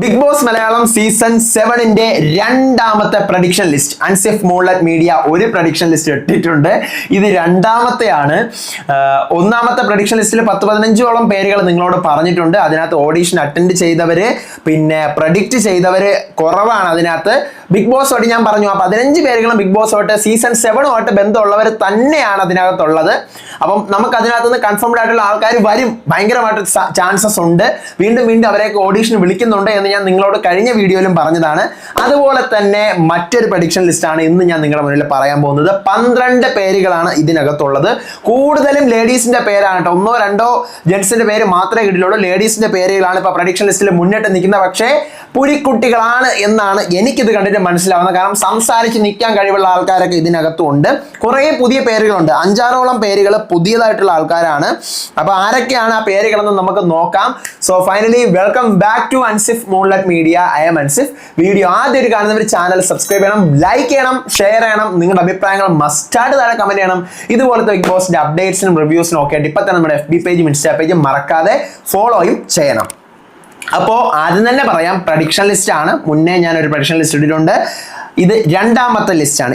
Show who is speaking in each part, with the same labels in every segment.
Speaker 1: Big boss Malayalam season 7ന്റെ രണ്ടാമത്തെ prediction list Ansif Moonlight media ഒരു prediction list ഇട്ടിട്ടുണ്ട്. ഇത് രണ്ടാമത്തെയാണ്. ഒന്നാമത്തെ പ്രഡിക്ഷൻ ലിസ്റ്റിൽ 10-15ഓളം പേരുകൾ നിങ്ങളോട് പറഞ്ഞിട്ടുണ്ട്. അതിനകത്ത് ഓഡീഷൻ അറ്റൻഡ് ചെയ്തവര് പിന്നെ പ്രഡിക്റ്റ് ചെയ്തവര് കുറവാണ്. അതിനകത്ത് ബിഗ് ബോസുമായിട്ട് ഞാൻ പറഞ്ഞു ആ 15 പേരുകളും ബിഗ് ബോസുമായിട്ട് സീസൺ 7ഉമായിട്ട് ബന്ധമുള്ളവർ തന്നെയാണ് അതിനകത്തുള്ളത്. അപ്പം നമുക്ക് അതിനകത്ത് നിന്ന് കൺഫേംഡ് ആയിട്ടുള്ള ആൾക്കാർ വരും, ഭയങ്കരമായിട്ട് ചാൻസസ് ഉണ്ട്. വീണ്ടും വീണ്ടും അവരെയൊക്കെ ഓഡീഷൻ വിളിക്കുന്നുണ്ട് എന്ന് ഞാൻ നിങ്ങളോട് കഴിഞ്ഞ വീഡിയോയിലും പറഞ്ഞതാണ്. അതുപോലെ തന്നെ മറ്റൊരു പ്രഡിക്ഷൻ ലിസ്റ്റാണ് ഇന്ന് ഞാൻ നിങ്ങളുടെ മുന്നിൽ പറയാൻ പോകുന്നത്. 12 പേരുകളാണ് ഇതിനകത്തുള്ളത്. കൂടുതലും ലേഡീസിന്റെ പേരാണ് കേട്ടോ. 1-2 ജെന്റ്സിന്റെ പേര് മാത്രമേ കിട്ടിയുള്ളൂ. ലേഡീസിന്റെ പേരുകളാണ് ഇപ്പൊ പ്രഡിക്ഷൻ ലിസ്റ്റിൽ മുന്നിട്ട് നിൽക്കുന്നത്. പക്ഷേ പുലിക്കുട്ടികളാണ് എന്നാണ് എനിക്കിത് കണ്ടിട്ട് മനസ്സിലാവുന്നത്. കാരണം സംസാരിച്ച് നിൽക്കാൻ കഴിവുള്ള ആൾക്കാരൊക്കെ ഇതിനകത്തും ഉണ്ട്. കുറേ പുതിയ പേരുകളുണ്ട്. 5-6ഓളം പേരുകൾ പുതിയതായിട്ടുള്ള ആൾക്കാരാണ്. അപ്പൊ ആരൊക്കെയാണ് ആ പേരുകളെന്ന് നമുക്ക് നോക്കാം. So finally welcome back to Ansif Moonlight Media. I'm Ansif. Video ആദ്യം കാണുന്നവർ ചാനൽ സബ്സ്ക്രൈബ് ചെയ്യണം, ലൈക്ക് ചെയ്യണം, ഷെയർ ചെയ്യണം. നിങ്ങളുടെ അഭിപ്രായങ്ങൾ മസ്റ്റായിട്ട് താഴെ കമന്റ് ചെയ്യണം. ഇതുപോലത്തെ ബിഗ് ബോസിന്റെ അപ്ഡേറ്റ്സിനും റിവ്യൂസിനും ഒക്കെ ആയിട്ട് ഇപ്പൊ തന്നെ നമ്മുടെ FB പേജും ഇൻസ്റ്റാ പേജും മറക്കാതെ ഫോളോയും ചെയ്യണം. അപ്പോൾ ആദ്യം തന്നെ പറയാം, പ്രഡിക്ഷൻ ലിസ്റ്റ് ആണ്. മുന്നേ ഞാൻ ഒരു പ്രഡിക്ഷൻ ലിസ്റ്റ് ഇട്ടിട്ടുണ്ട്. ഇത് രണ്ടാമത്തെ ലിസ്റ്റാണ്.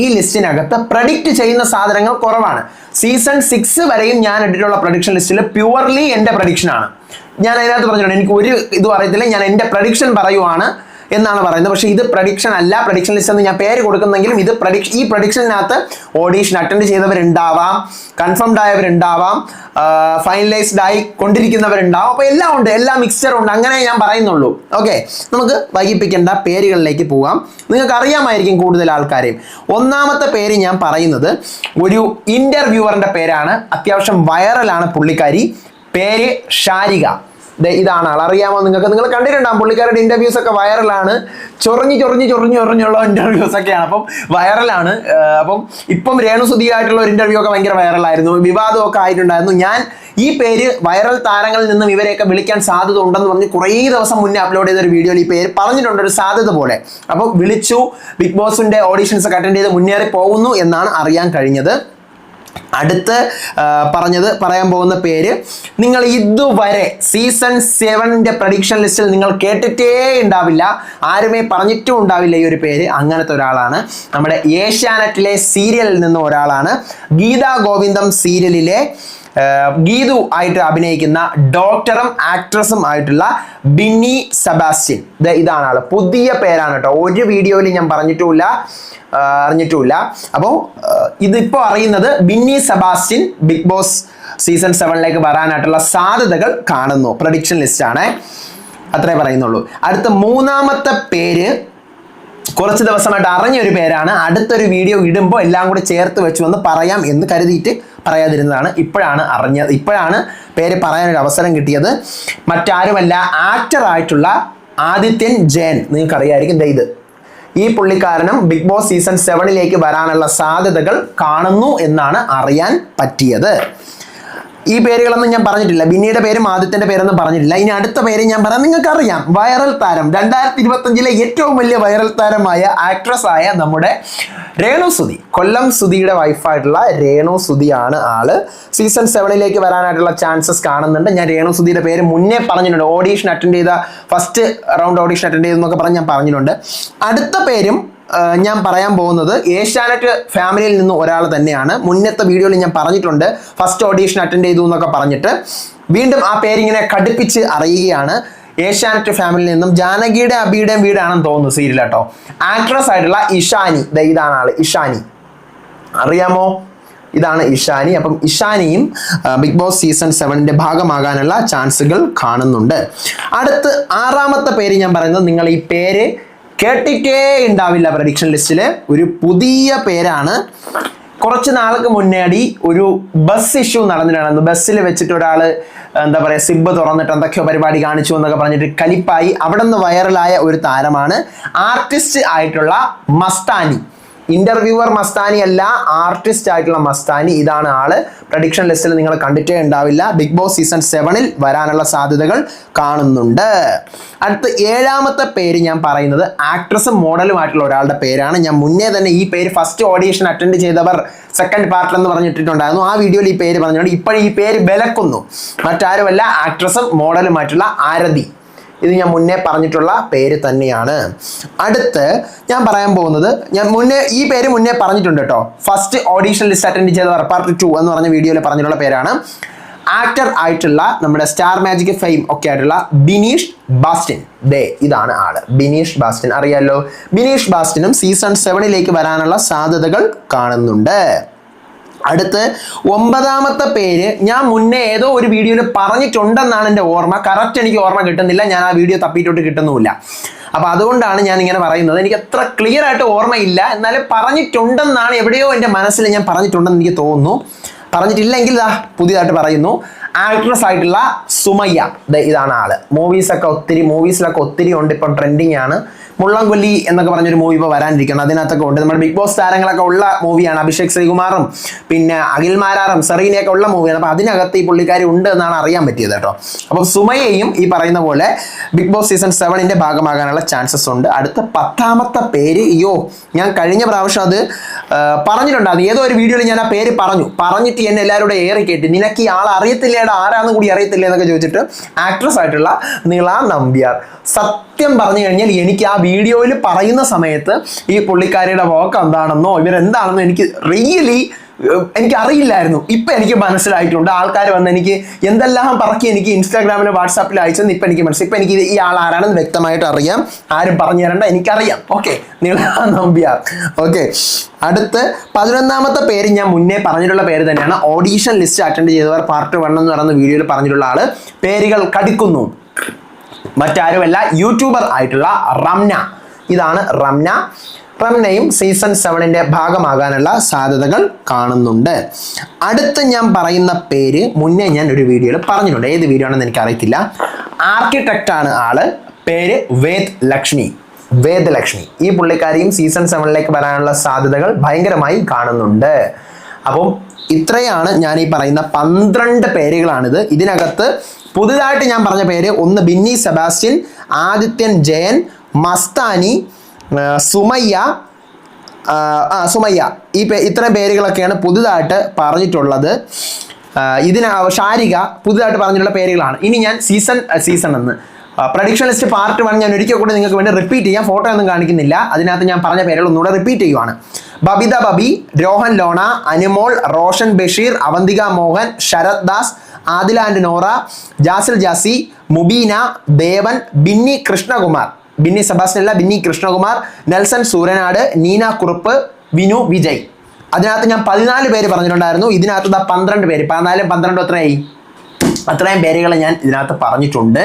Speaker 1: ഈ ലിസ്റ്റിനകത്ത് പ്രഡിക്റ്റ് ചെയ്യുന്ന സാധനങ്ങൾ കുറവാണ്. സീസൺ 6 വരെയും ഞാൻ ഇട്ടിട്ടുള്ള പ്രഡിക്ഷൻ ലിസ്റ്റിൽ പ്യുവർലി എൻ്റെ പ്രഡിക്ഷൻ ആണ്. ഞാൻ അതിനകത്ത് പറഞ്ഞിട്ടുണ്ട് എനിക്ക് ഒരു ഇതും അറിയത്തില്ല, ഞാൻ എൻ്റെ പ്രഡിക്ഷൻ പറയുവാണ് എന്നാണ് പറയുന്നത്. പക്ഷേ ഇത് പ്രഡിക്ഷൻ അല്ല. പ്രഡിക്ഷൻ ലിസ്റ്റ് എന്ന് ഞാൻ പേര് കൊടുക്കുന്നെങ്കിലും ഇത് ഈ പ്രഡിക്ഷനകത്ത് ഓഡീഷൻ അറ്റൻഡ് ചെയ്തവരുണ്ടാവാം, കൺഫേംഡ് ആയവരുണ്ടാവാം, ഫൈനലൈസ്ഡ് ആയി കൊണ്ടിരിക്കുന്നവരുണ്ടാവും. അപ്പോൾ എല്ലാം ഉണ്ട്, എല്ലാ മിക്സ്ചറും ഉണ്ട്. അങ്ങനെ ഞാൻ പറയുന്നുള്ളൂ. ഓക്കെ, നമുക്ക് വൈകിപ്പിക്കേണ്ട പേരുകളിലേക്ക് പോകാം. നിങ്ങൾക്ക് അറിയാമായിരിക്കും കൂടുതൽ ആൾക്കാരെയും. ഒന്നാമത്തെ പേര് ഞാൻ പറയുന്നത് ഒരു ഇന്റർവ്യൂവറിന്റെ പേരാണ്. അത്യാവശ്യം വൈറലാണ് പുള്ളിക്കാരി. പേര് ഷാരിക. ഇതാണ് ആൾ. അറിയാമോ നിങ്ങൾക്ക്? നിങ്ങൾ കണ്ടിട്ടുണ്ടാകും. പുള്ളിക്കാരുടെ ഇന്റർവ്യൂസ് ഒക്കെ വൈറലാണ്. ചൊറിഞ്ഞുള്ള ഇന്റർവ്യൂസ് ഒക്കെയാണ്. അപ്പം വൈറലാണ്. അപ്പം ഇപ്പം രേണുസുധിയായിട്ടുള്ള ഒരു ഇന്റർവ്യൂ ഒക്കെ ഭയങ്കര വൈറലായിരുന്നു, വിവാദമൊക്കെ ആയിട്ടുണ്ടായിരുന്നു. ഞാൻ ഈ പേര് വൈറൽ താരങ്ങളിൽ നിന്നും ഇവരെയൊക്കെ വിളിക്കാൻ സാധ്യത ഉണ്ടെന്ന് പറഞ്ഞ് കുറേ ദിവസം മുന്നേ അപ്ലോഡ് ചെയ്ത ഒരു വീഡിയോയിൽ ഈ പേര് പറഞ്ഞിട്ടുണ്ട്, ഒരു സാധ്യത പോലെ. അപ്പം വിളിച്ചു, ബിഗ് ബോസിന്റെ ഓഡീഷൻസ് ഒക്കെ അറ്റൻഡ് ചെയ്ത് മുന്നേറി പോകുന്നു എന്നാണ് അറിയാൻ കഴിഞ്ഞത്. അടുത്ത് പറയാൻ പോകുന്ന പേര് നിങ്ങൾ ഇതുവരെ സീസൺ 7ന്റെ പ്രഡിക്ഷൻ ലിസ്റ്റിൽ നിങ്ങൾ കേട്ടിട്ടേ ഉണ്ടാവില്ല, ആരുമേ പറഞ്ഞിട്ടും ഉണ്ടാവില്ല ഈ ഒരു പേര്. അങ്ങനത്തെ ഒരാളാണ്. നമ്മുടെ ഏഷ്യാനെറ്റിലെ സീരിയലിൽ നിന്ന് ഒരാളാണ്. ഗീതാ ഗോവിന്ദം സീരിയലിലെ ഗീതു ആയിട്ട് അഭിനയിക്കുന്ന ഡോക്ടറും ആക്ട്രസും ആയിട്ടുള്ള ബിന്നി സെബാസ്റ്റ്യൻ. ഇതാണ് ആള്. പുതിയ പേരാണ് കേട്ടോ. ഒരു വീഡിയോയിൽ ഞാൻ അറിഞ്ഞിട്ടുമില്ല. അപ്പോൾ ഇതിപ്പോൾ അറിയുന്നത് Binny Sebastian Big Boss season 7ലേക്ക് വരാനായിട്ടുള്ള സാധ്യതകൾ കാണുന്നു. പ്രഡിക്ഷൻ ലിസ്റ്റ് ആണ്, അത്രേ പറയുന്നുള്ളൂ. അടുത്ത മൂന്നാമത്തെ പേര് കുറച്ച് ദിവസമായിട്ട് അറിഞ്ഞൊരു പേരാണ്. അടുത്തൊരു വീഡിയോ ഇടുമ്പോൾ എല്ലാം കൂടി ചേർത്ത് വെച്ച് വന്ന് പറയാം എന്ന് കരുതിയിട്ട് പറയാതിരുന്നതാണ്. ഇപ്പോഴാണ് പേര് പറയാനൊരു അവസരം കിട്ടിയത്. മറ്റാരുമല്ല, ആക്ടറായിട്ടുള്ള ആദിത്യൻ ജയൻ. നിങ്ങൾക്കറിയായിരിക്കും. ഇത് ഈ പുള്ളിക്കാരനും ബിഗ് ബോസ് സീസൺ 7ലേക്ക് വരാനുള്ള സാധ്യതകൾ കാണുന്നു എന്നാണ് അറിയാൻ പറ്റിയത്. ഈ പേരുകളൊന്നും ഞാൻ പറഞ്ഞിട്ടില്ല. ബിന്നിയുടെ പേരും ആദിത്യന്റെ പേരൊന്നും പറഞ്ഞിട്ടില്ല. ഇനി അടുത്ത പേര് ഞാൻ പറയാം. നിങ്ങൾക്കറിയാം, വൈറൽ താരം, 2025 ഏറ്റവും വലിയ വൈറൽ താരമായ ആക്ട്രസ് ആയ നമ്മുടെ രേണുസുധി. കൊല്ലം സുധിയുടെ വൈഫായിട്ടുള്ള രേണുസുധിയാണ് ആള്. സീസൺ 7ലേക്ക് വരാനായിട്ടുള്ള ചാൻസസ് കാണുന്നുണ്ട്. ഞാൻ രേണുസുധിയുടെ പേര് മുന്നേ പറഞ്ഞിട്ടുണ്ട്. ഓഡീഷൻ അറ്റൻഡ് ചെയ്ത ഫസ്റ്റ് റൗണ്ട് ഓഡീഷൻ അറ്റൻഡ് ചെയ്തെന്നൊക്കെ പറഞ്ഞ് ഞാൻ പറഞ്ഞിട്ടുണ്ട്. അടുത്ത പേരും ഞാൻ പറയാൻ പോകുന്നത് ഏഷ്യാനെറ്റ് ഫാമിലിയിൽ നിന്ന് ഒരാൾ തന്നെയാണ്. മുന്നത്തെ വീഡിയോയിൽ ഞാൻ പറഞ്ഞിട്ടുണ്ട്, ഫസ്റ്റ് ഓഡീഷൻ അറ്റൻഡ് ചെയ്തു എന്നൊക്കെ പറഞ്ഞിട്ട്. വീണ്ടും ആ പേരിങ്ങനെ കടുപ്പിച്ച് അറിയുകയാണ്. ഏഷ്യാനെറ്റ് ഫാമിലിയിൽ നിന്നും ജാനകിയുടെ അബിയുടെയും വീടാണെന്ന് തോന്നുന്നു സീരിയൽ കേട്ടോ. ആക്ട്രസ് ആയിട്ടുള്ള ഇഷാനി. ഇതാണ് ആള്, ഇഷാനി. അറിയാമോ? ഇതാണ് ഇഷാനി. അപ്പം ഇഷാനിയും ബിഗ് ബോസ് സീസൺ 7ന്റെ ഭാഗമാകാനുള്ള ചാൻസുകൾ കാണുന്നുണ്ട്. അടുത്ത് ആറാമത്തെ പേര് ഞാൻ പറയുന്നത്, നിങ്ങൾ ഈ പേര് കേട്ടിട്ടേ ഉണ്ടാവില്ല. പ്രഡിക്ഷൻ ലിസ്റ്റില് ഒരു പുതിയ പേരാണ്. കുറച്ച് നാൾക്ക് മുന്നേടി ഒരു ബസ് ഇഷ്യൂ നടന്നിട്ടുണ്ടായിരുന്നു. ബസ്സിൽ വെച്ചിട്ട് ഒരാൾ എന്താ പറയുക, സിബ് തുറന്നിട്ട് എന്തൊക്കെയോ പരിപാടി കാണിച്ചു എന്നൊക്കെ പറഞ്ഞിട്ട് കലിപ്പായി അവിടെ നിന്ന് വൈറലായ ഒരു താരമാണ് ആർട്ടിസ്റ്റ് ആയിട്ടുള്ള മസ്താനി. ഇന്റർവ്യൂവർ മസ്താനി അല്ല, ആർട്ടിസ്റ്റ് ആയിട്ടുള്ള മസ്താനി. ഇതാണ് ആള്. പ്രഡിക്ഷൻ ലിസ്റ്റിൽ നിങ്ങൾ കണ്ടിട്ടേ ഉണ്ടാവില്ല. ബിഗ് ബോസ് സീസൺ 7ൽ വരാനുള്ള സാധ്യതകൾ കാണുന്നുണ്ട്. അടുത്ത ഏഴാമത്തെ പേര് ഞാൻ പറയുന്നത് ആക്ട്രസും മോഡലുമായിട്ടുള്ള ഒരാളുടെ പേരാണ്. ഞാൻ മുന്നേ തന്നെ ഈ പേര് ഫസ്റ്റ് ഓഡീഷൻ അറ്റൻഡ് ചെയ്തവർ സെക്കൻഡ് പാർട്ട് എന്ന് പറഞ്ഞിട്ടുണ്ടായിരുന്നു. ആ വീഡിയോയിൽ ഈ പേര് പറഞ്ഞുകൊണ്ട് ഇപ്പോഴും ഈ പേര് വിലക്കുന്നു. മറ്റാരുമല്ല, ആക്ട്രസും മോഡലുമായിട്ടുള്ള ആരതി. ഇത് ഞാൻ മുന്നേ പറഞ്ഞിട്ടുള്ള പേര് തന്നെയാണ്. അടുത്ത് ഞാൻ പറയാൻ പോകുന്നത്, ഞാൻ ഈ പേര് മുന്നേ പറഞ്ഞിട്ടുണ്ട് കേട്ടോ. ഫസ്റ്റ് ഓഡീഷൻ ലിസ്റ്റ് അറ്റൻഡ് ചെയ്ത പാർട്ട് 2 എന്ന് പറഞ്ഞ വീഡിയോയിൽ പറഞ്ഞിട്ടുള്ള പേരാണ്. ആക്ടർ ആയിട്ടുള്ള നമ്മുടെ സ്റ്റാർ മാജിക് ഫെയിം ഒക്കെ ആയിട്ടുള്ള ബിനീഷ് ബാസ്റ്റിൻ. ഇതാണ് ആള്, ബിനീഷ് ബാസ്റ്റിൻ. അറിയാലോ, ബിനീഷ് ബാസ്റ്റിനും സീസൺ 7 വരാനുള്ള സാധ്യതകൾ കാണുന്നുണ്ട്. അടുത്ത് 9ാമത്തെ പേര് ഞാൻ മുന്നേ ഏതോ ഒരു വീഡിയോയിൽ പറഞ്ഞിട്ടുണ്ടെന്നാണ് എൻ്റെ ഓർമ്മ. കറക്റ്റ് എനിക്ക് ഓർമ്മ കിട്ടുന്നില്ല, ഞാൻ ആ വീഡിയോ തപ്പിയിട്ടോട്ട് കിട്ടുന്നുമില്ല. അപ്പൊ അതുകൊണ്ടാണ് ഞാൻ ഇങ്ങനെ പറയുന്നത്. എനിക്ക് അത്ര ക്ലിയർ ആയിട്ട് ഓർമ്മയില്ല, എന്നാലും പറഞ്ഞിട്ടുണ്ടെന്നാണ്, എവിടെയോ എൻ്റെ മനസ്സിൽ ഞാൻ പറഞ്ഞിട്ടുണ്ടെന്ന് എനിക്ക് തോന്നുന്നു. പറഞ്ഞിട്ടില്ലെങ്കിൽ പുതിയതായിട്ട് പറയുന്നു. ആക്ട്രസ് ആയിട്ടുള്ള സുമയ്യ, ഇതാണ് ആള്. മൂവീസിലൊക്കെ ഒത്തിരി ഉണ്ട്, ഇപ്പം ട്രെൻഡിങ് ആണ്. മുള്ളംകൊല്ലി എന്നൊക്കെ പറഞ്ഞൊരു മൂവി ഇപ്പോൾ വരാനിരിക്കണം, അതിനകത്തൊക്കെ ഉണ്ട്. നമ്മുടെ ബിഗ് ബോസ് താരങ്ങളൊക്കെ ഉള്ള മൂവിയാണ്. അഭിഷേക് ശ്രീകുമാറും പിന്നെ അഖിൽ മാരാറും സെറീനയൊക്കെ ഉള്ള മൂവിയാണ്. അപ്പോൾ അതിനകത്ത് ഈ പുള്ളിക്കാരി ഉണ്ട് എന്നാണ് അറിയാൻ പറ്റിയത് കേട്ടോ. അപ്പോൾ സുമയ്യയും ഈ പറയുന്ന പോലെ ബിഗ് ബോസ് സീസൺ 7 ഭാഗമാകാനുള്ള ചാൻസസ് ഉണ്ട്. അടുത്ത 10ാമത്തെ പേര്, ഞാൻ കഴിഞ്ഞ പ്രാവശ്യം അത് പറഞ്ഞിട്ടുണ്ടായിരുന്നു. ഏതോ ഒരു വീഡിയോയിൽ ഞാൻ ആ പേര് പറഞ്ഞിട്ട് എന്നെ എല്ലാവരും ഏറി കേട്ടി, നിനക്ക് ഈ ആൾ അറിയത്തില്ലേടാ, ആരാന്ന് കൂടി അറിയത്തില്ല എന്നൊക്കെ ചോദിച്ചിട്ട് ആക്ട്രസ് ആയിട്ടുള്ള നിള നമ്പ്യാർ. സത്യം പറഞ്ഞു കഴിഞ്ഞാൽ എനിക്ക് ആ വീഡിയോയിൽ പറയുന്ന സമയത്ത് ഈ പുള്ളിക്കാരിയുടെ വർക്ക് എന്താണെന്നോ ഇവരെന്താണെന്നോ എനിക്ക് അറിയില്ലായിരുന്നു. ഇപ്പം എനിക്ക് മനസ്സിലായിട്ടുണ്ട്. ആൾക്കാർ വന്ന് എനിക്ക് എന്തെല്ലാം പറക്കി എനിക്ക് ഇൻസ്റ്റാഗ്രാമിലും വാട്സാപ്പിലും അയച്ചെന്ന് ഇപ്പം എനിക്ക് മനസ്സിലായി. ഇപ്പം എനിക്ക് ഈ ആൾ ആരാണെന്ന് വ്യക്തമായിട്ട് അറിയാം, ആരും പറഞ്ഞു തരണ്ട, എനിക്കറിയാം. ഓക്കെ, നിള നമ്പ്യാർ. ഓക്കെ, അടുത്ത് 11ാമത്തെ പേര് ഞാൻ മുന്നേ പറഞ്ഞിട്ടുള്ള പേര് തന്നെയാണ്. ഓഡീഷൻ ലിസ്റ്റ് അറ്റൻഡ് ചെയ്തവർ പാർട്ട് 1 എന്ന് പറയുന്ന വീഡിയോയിൽ പറഞ്ഞിട്ടുള്ള ആള്. പേരുകൾ കടിക്കുന്നു, മറ്റാരുമല്ല, യൂട്യൂബർ ആയിട്ടുള്ള റംന. ഇതാണ് റംന. റംനയും സീസൺ 7 ഭാഗമാകാനുള്ള സാധ്യതകൾ കാണുന്നുണ്ട്. അടുത്ത് ഞാൻ പറയുന്ന പേര് മുന്നേ ഞാൻ ഒരു വീഡിയോയിൽ പറഞ്ഞിട്ടുണ്ട്, ഏത് വീഡിയോ ആണെന്ന് എനിക്കറിയത്തില്ല. ആർക്കിടെക്റ്റ് ആണ് ആള്. പേര് വേദ് ലക്ഷ്മി. ഈ പുള്ളിക്കാരിയും സീസൺ 7 വരാനുള്ള സാധ്യതകൾ ഭയങ്കരമായി കാണുന്നുണ്ട്. അപ്പം ഇത്രയാണ് ഞാൻ ഈ പറയുന്ന 12 പേരുകളാണിത്. ഇതിനകത്ത് പുതുതായിട്ട് ഞാൻ പറഞ്ഞ പേര് ഒന്ന് ബിന്നി സെബാസ്റ്റ്യൻ, ആദിത്യൻ ജയൻ, മസ്താനി, സുമയ്യ. ഇത്രയും പേരുകളൊക്കെയാണ് പുതുതായിട്ട് പറഞ്ഞിട്ടുള്ളത്. ഷാരിക ഷാരിക പറഞ്ഞിട്ടുള്ള പേരുകളാണ്. ഇനി ഞാൻ സീസൺ എന്ന് പ്രഡിക്ഷൻ ലിസ്റ്റ് പാർട്ട് 1 ഞാൻ ഒരിക്കൽ കൂടി നിങ്ങൾക്ക് വേണ്ടി റിപ്പീറ്റ് ചെയ്യാം. ഫോട്ടോ ഒന്നും കാണിക്കുന്നില്ല. അതിനകത്ത് ഞാൻ പറഞ്ഞ പേരുകൾ ഒന്നുകൂടെ റിപ്പീറ്റ് ചെയ്യുവാണ്. ബബിത ബബി, രോഹൻ ലോണ, അനുമോൾ, റോഷൻ ബഷീർ, അവന്തിക മോഹൻ, ശരത് ദാസ്, ആദില ആൻഡ് നോറ, ജാസിൽ ജാസി, മുബീന, ദേവൻ, ബിന്നി കൃഷ്ണകുമാർ, ബിന്നി സെബാസ്റ്റ്യൻ അല്ല, ബിന്നി കൃഷ്ണകുമാർ, നെൽസൺ സൂരനാട്, നീന കുറുപ്പ്, വിനു വിജയ്. അതിനകത്ത് ഞാൻ 14 പേര് പറഞ്ഞിട്ടുണ്ടായിരുന്നു. ഇതിനകത്ത് 12 പേര്, 14 12 എത്രയായി? അത്രയും പേരുകൾ ഞാൻ ഇതിനകത്ത് പറഞ്ഞിട്ടുണ്ട്.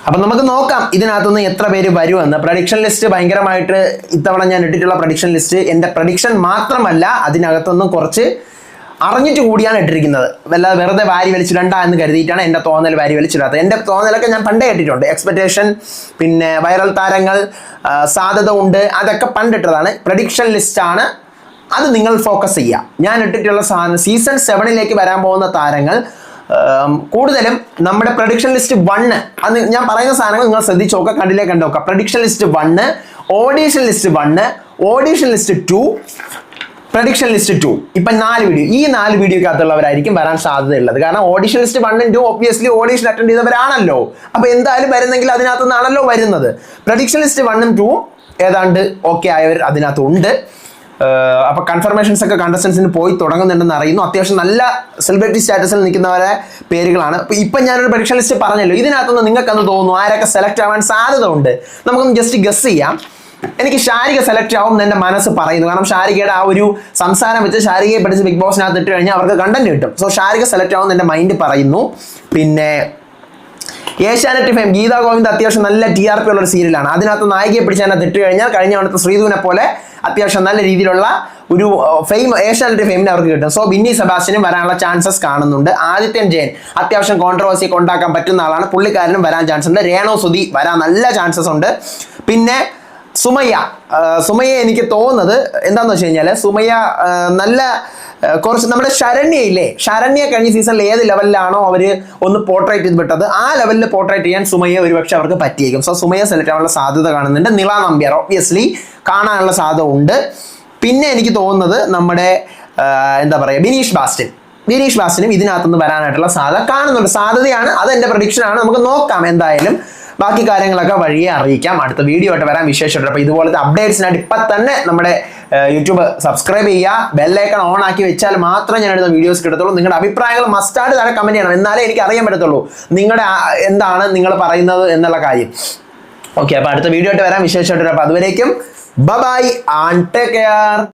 Speaker 1: അപ്പൊ നമുക്ക് നോക്കാം ഇതിനകത്തുനിന്ന് എത്ര പേര് വരുമെന്ന്. പ്രഡിക്ഷൻ ലിസ്റ്റ് ഭയങ്കരമായിട്ട് ഇത്തവണ ഞാൻ ഇട്ടിട്ടുള്ള പ്രഡിക്ഷൻ ലിസ്റ്റ് എൻ്റെ പ്രഡിക്ഷൻ മാത്രമല്ല, അതിനകത്തുനിന്നും കുറച്ച് അറിഞ്ഞിട്ട് കൂടിയാണ് ഇട്ടിരിക്കുന്നത്. വല്ലാതെ വെറുതെ വാരി വലിച്ചിടണ്ട എന്ന് കരുതിയിട്ടാണ് എൻ്റെ തോന്നൽ വാരി വലിച്ചിടാത്തത്. എൻ്റെ തോന്നലൊക്കെ ഞാൻ പണ്ടേ ഇട്ടിട്ടുണ്ട്. എക്സ്പെക്ടേഷൻ, പിന്നെ വൈറൽ താരങ്ങൾ, സാധ്യത ഉണ്ട്, അതൊക്കെ പണ്ടിട്ടതാണ്. പ്രഡിക്ഷൻ ലിസ്റ്റാണ്, അത് നിങ്ങൾ ഫോക്കസ് ചെയ്യുക. ഞാൻ ഇട്ടിട്ടുള്ള സീസൺ 7 വരാൻ പോകുന്ന താരങ്ങൾ കൂടുതലും നമ്മുടെ പ്രഡിക്ഷൻ ലിസ്റ്റ് 1, അത് ഞാൻ പറയുന്ന സാധനങ്ങൾ നിങ്ങൾ ശ്രദ്ധിച്ച് നോക്കുക, കണ്ടില്ലേ കണ്ടോക്കുക. Prediction list 1, audition list 1, audition list 2, prediction list 2. ഇപ്പം 4 വീഡിയോ. ഈ 4 വീഡിയോക്കകത്തുള്ളവരായിരിക്കും വരാൻ സാധ്യതയുള്ളത്. കാരണം ഓഡീഷൻ ലിസ്റ്റ് 1 ഉം 2 ഒബ്വിയസ്ലി ഓഡീഷൻ അറ്റൻഡ് ചെയ്തവരാണല്ലോ. അപ്പോൾ എന്തായാലും വരുന്നെങ്കിൽ അതിനകത്തു നിന്നാണല്ലോ വരുന്നത്. പ്രഡിക്ഷൻ ലിസ്റ്റ് 1 ഉം 2 ഏതാണ്ട് ഓക്കെ ആയവർ അതിനകത്തുണ്ട്. അപ്പോൾ കൺഫർമേഷൻസ് ഒക്കെ കണ്ടസ്റ്റൻസിന് പോയി തുടങ്ങുന്നുണ്ടെന്ന് അറിയുന്നു. അത്യാവശ്യം നല്ല സെലിബ്രിറ്റി സ്റ്റാറ്റസിൽ നിൽക്കുന്നവരെ പേരുകളാണ്. ഇപ്പം ഞാനൊരു പ്രഡിക്ഷൻ ലിസ്റ്റ് പറഞ്ഞല്ലോ, ഇതിനകത്തുനിന്ന് നിങ്ങൾക്കെന്ന് തോന്നുന്നു ആരൊക്കെ സെലക്ട് ആവാൻ സാധ്യത ഉണ്ട്? നമുക്കൊന്ന് ജസ്റ്റ് ഗസ് ചെയ്യാം. എനിക്ക് ഷാരിക സെലക്ട് ആവും എന്ന് എൻ്റെ മനസ്സ് പറയുന്നു. കാരണം ഷാരികയുടെ ആ ഒരു സംസാരം വെച്ച് ഷാരികയെ പഠിച്ച് ബിഗ് ബോസിനകത്ത് ഇട്ട് കഴിഞ്ഞാൽ അവർക്ക് കണ്ടന്റ് കിട്ടും. സോ ഷാരിക സെലക്ട് ആവും എന്ന് എൻ്റെ മൈൻഡ് പറയുന്നു. പിന്നെ ഏഷ്യാനെറ്റ് ഫെയിം ഗീതാ ഗോവിന്ദ് അത്യാവശ്യം നല്ല TRP ഉള്ള ഒരു സീരിയലാണ്. അതിനകത്ത് നായികയെ പിടിച്ച് അതിനകത്ത് ഇട്ട് കഴിഞ്ഞാൽ കഴിഞ്ഞ തവണത്തെ ശ്രീധുവിനെ പോലെ അത്യാവശ്യം നല്ല രീതിയിലുള്ള ഒരു ഫെയിം ഏഷ്യാനെറ്റ് ഫെയിമിന് അവർക്ക് കിട്ടും. സോ ബിന്നി സെബാസ്റ്റ്യനും വരാനുള്ള ചാൻസസ് കാണുന്നുണ്ട്. ആദിത്യൻ ജയൻ അത്യാവശ്യം കോൺട്രവേഴ്സി ഒക്കെ ഉണ്ടാക്കാൻ പറ്റുന്ന ആളാണ്, പുള്ളിക്കാരനും വരാൻ ചാൻസ് ഉണ്ട്. രേണു സുധി വരാൻ നല്ല ചാൻസസ് ഉണ്ട്. പിന്നെ സുമയ്യ എനിക്ക് തോന്നുന്നത് എന്താണെന്ന് വെച്ച് കഴിഞ്ഞാൽ സുമയ്യ നല്ല കുറച്ച് നമ്മുടെ ശരണ്യ കഴിഞ്ഞ സീസണിൽ ഏത് ലെവലിലാണോ അവർ ഒന്ന് പോർട്രേറ്റ് ചെയ്ത് വിട്ടത് ആ ലെവലിൽ പോർട്രേറ്റ് ചെയ്യാൻ സുമയ്യ ഒരുപക്ഷെ അവർക്ക് പറ്റിയേക്കും. സോ സുമയ്യ സെലക്ട് ആവാനുള്ള സാധ്യത കാണുന്നുണ്ട്. നിള നമ്പ്യാർ ഒബ്വിയസ്ലി കാണാനുള്ള സാധ്യത ഉണ്ട്. പിന്നെ എനിക്ക് തോന്നുന്നത് നമ്മുടെ എന്താ പറയുക ബിനീഷ് ബാസ്റ്റിനും ഇതിനകത്തുനിന്ന് വരാനായിട്ടുള്ള സാധ്യത കാണുന്നുണ്ട്. സാധ്യതയാണ്, അത് എൻ്റെ പ്രഡിക്ഷനാണ്. നമുക്ക് നോക്കാം എന്തായാലും ബാക്കി കാര്യങ്ങളൊക്കെ വഴിയെ അറിയിക്കാം. അടുത്ത വീഡിയോ ആയിട്ട് വരാൻ വിശേഷമുണ്ട്. അപ്പോൾ ഇതുപോലത്തെ അപ്ഡേറ്റ്സിനായിട്ട് ഇപ്പം തന്നെ നമ്മുടെ യൂട്യൂബ് സബ്സ്ക്രൈബ് ചെയ്യുക, ബെല്ലൈക്കൺ ഓൺ ആക്കി വെച്ചാൽ മാത്രമേ ഞാൻ എടുത്ത വീഡിയോസ് കിട്ടത്തുള്ളൂ. നിങ്ങളുടെ അഭിപ്രായങ്ങൾ മസ്റ്റായിട്ട് താഴെ കമന്റ് ചെയ്യണം, എന്നാലേ എനിക്ക് അറിയാൻ പറ്റത്തുള്ളൂ നിങ്ങളുടെ എന്താണ് നിങ്ങൾ പറയുന്നത് എന്നുള്ള കാര്യം. ഓക്കെ, അപ്പോൾ അടുത്ത വീഡിയോ ആയിട്ട് വരാൻ വിശേഷമായിട്ട്. അപ്പോൾ അതുവരേക്കും ബൈ ആൻഡ് ടേക്ക് കെയർ.